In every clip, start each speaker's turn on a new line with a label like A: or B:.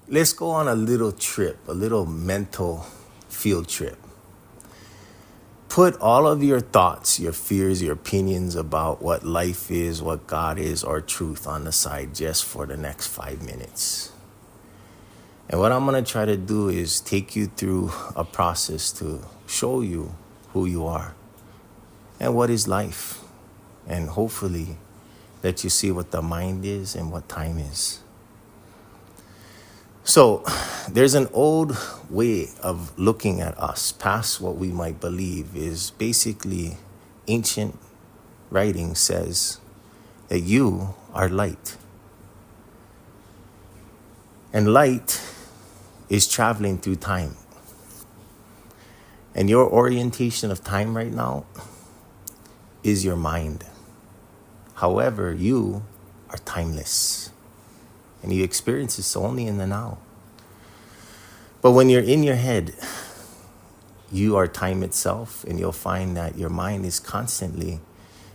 A: let's go on a little trip, a little mental field trip. Put all of your thoughts, your fears, your opinions about what life is, what God is, or truth on the side just for the next 5 minutes. And what I'm going to try to do is take you through a process to show you who you are and what is life. And hopefully let you see what the mind is and what time is. So there's an old way of looking at us past what we might believe is basically ancient writing says that you are light. And light is traveling through time. And your orientation of time right now is your mind. However, you are timeless. And you experience this only in the now. But when you're in your head, you are time itself, and you'll find that your mind is constantly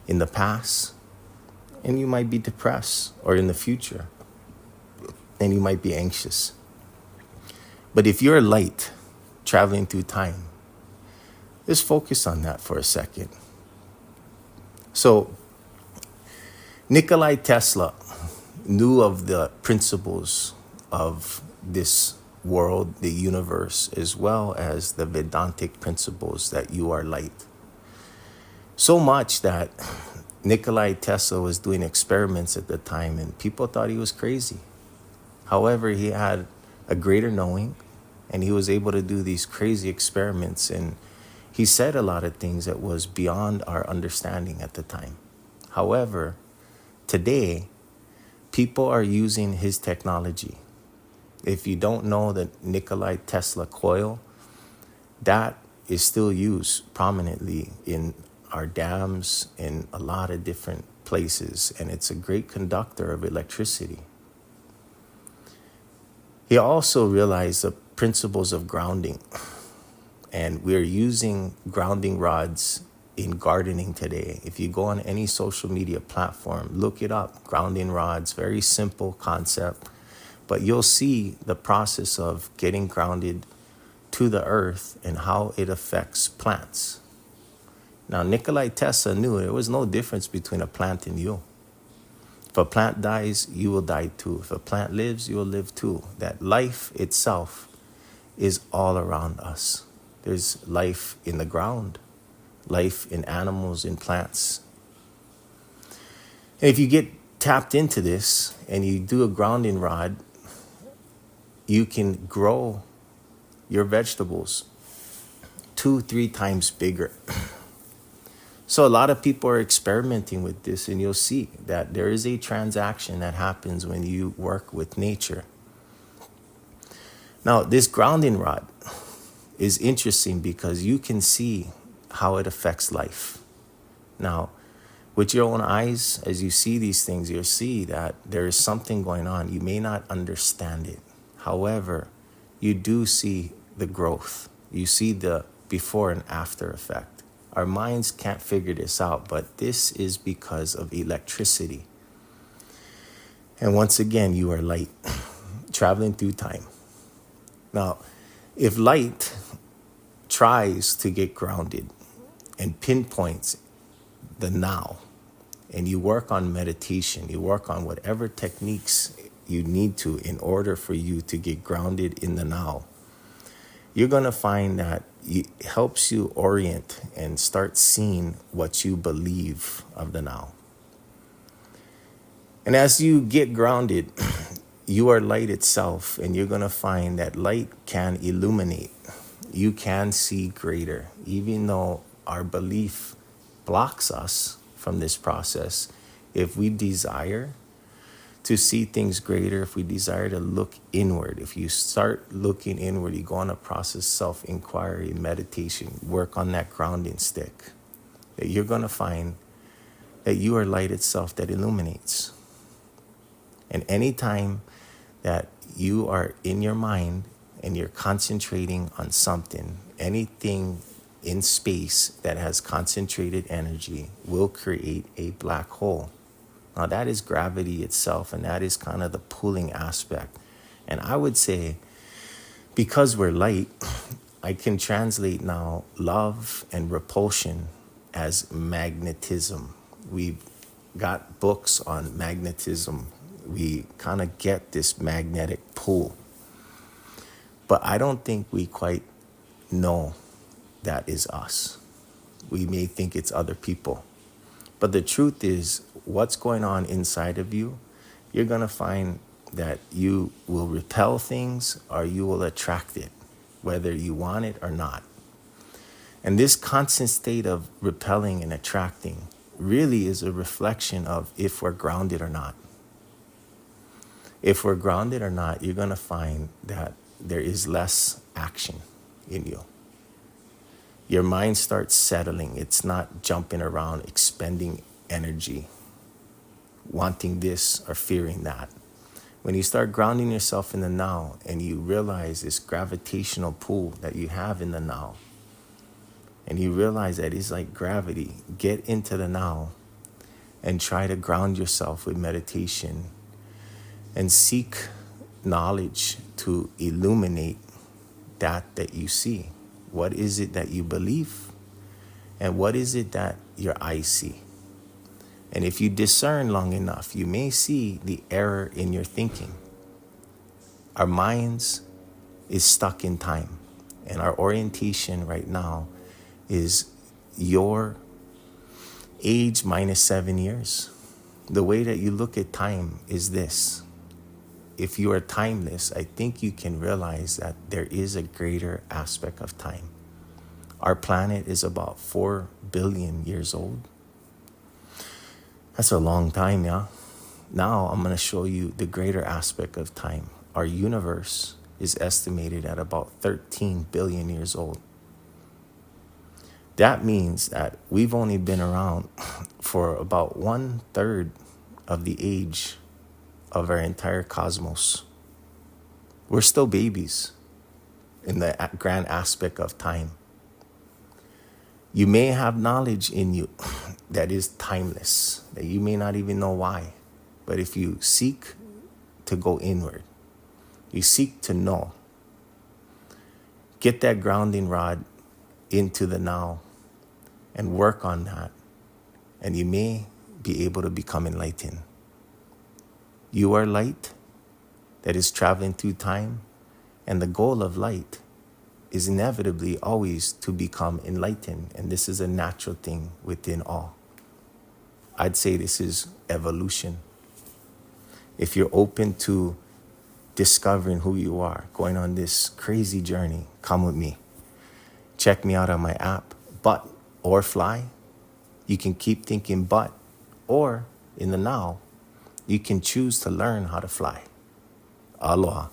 A: in the past, and you might be depressed, or in the future, and you might be anxious. But if you're light traveling through time, just focus on that for a second. So, Nikola Tesla knew of the principles of this world, the universe, as well as the Vedantic principles that you are light. So much that Nikola Tesla was doing experiments at the time and people thought he was crazy. However, he had a greater knowing and he was able to do these crazy experiments, and he said a lot of things that was beyond our understanding at the time. However, today, people are using his technology. If you don't know the Nikola Tesla coil, that is still used prominently in our dams in a lot of different places, and it's a great conductor of electricity. He also realized the principles of grounding, and we're using grounding rods in gardening today. If you go on any social media platform, look it up, grounding rods, very simple concept, but you'll see the process of getting grounded to the earth and how it affects plants. Now, Nikola Tesla knew there was no difference between a plant and you. If a plant dies, you will die too. If a plant lives, you will live too. That life itself is all around us. There's life in the ground, life in animals, in plants. And if you get tapped into this and you do a grounding rod, you can grow your vegetables 2-3 times bigger. So a lot of people are experimenting with this, and you'll see that there is a transaction that happens when you work with nature. Now, this grounding rod is interesting because you can see how it affects life. Now, with your own eyes, as you see these things, you'll see that there is something going on. You may not understand it. However, you do see the growth. You see the before and after effect. Our minds can't figure this out, but this is because of electricity. And once again, you are light, traveling through time. Now, if light tries to get grounded and pinpoints the now, and you work on meditation, you work on whatever techniques you need to in order for you to get grounded in the now, you're going to find that it helps you orient and start seeing what you believe of the now. And as you get grounded, you are light itself, and you're going to find that light can illuminate. You can see greater, even though our belief blocks us from this process. If we desire to see things greater, if we desire to look inward, if you start looking inward, you go on a process, self-inquiry, meditation, work on that grounding stick, that you're going to find that you are light itself that illuminates. And anytime that you are in your mind and you're concentrating on something, anything in space that has concentrated energy will create a black hole. Now that is gravity itself, and that is kind of the pulling aspect. And I would say, because we're light, I can translate now love and repulsion as magnetism. We've got books on magnetism. We kind of get this magnetic pull. But I don't think we quite know that is us. We may think it's other people. But the truth is, what's going on inside of you, you're going to find that you will repel things or you will attract it, whether you want it or not. And this constant state of repelling and attracting really is a reflection of if we're grounded or not. If we're grounded or not, you're going to find that there is less action in you. Your mind starts settling. It's not jumping around, expending energy, wanting this or fearing that. When you start grounding yourself in the now and you realize this gravitational pull that you have in the now, and you realize that it's like gravity, get into the now and try to ground yourself with meditation and seek knowledge to illuminate that you see. What is it that you believe? And what is it that your eyes see? And if you discern long enough, you may see the error in your thinking. Our minds is stuck in time. And our orientation right now is your age minus 7 years. The way that you look at time is this. If you are timeless, I think you can realize that there is a greater aspect of time. Our planet is about 4 billion years old. That's a long time, yeah? Now I'm going to show you the greater aspect of time. Our universe is estimated at about 13 billion years old. That means that we've only been around for about 1/3 of the age of our entire cosmos. We're still babies in the grand aspect of time. You may have knowledge in you that is timeless, that you may not even know why. But if you seek to go inward, you seek to know, get that grounding rod into the now and work on that, and you may be able to become enlightened. You are light that is traveling through time, and the goal of light is inevitably always to become enlightened, and this is a natural thing within all. I'd say this is evolution. If you're open to discovering who you are, going on this crazy journey, come with me. Check me out on my app, Butorfly. You can keep thinking but, or in the now, you can choose to learn how to fly. Aloha.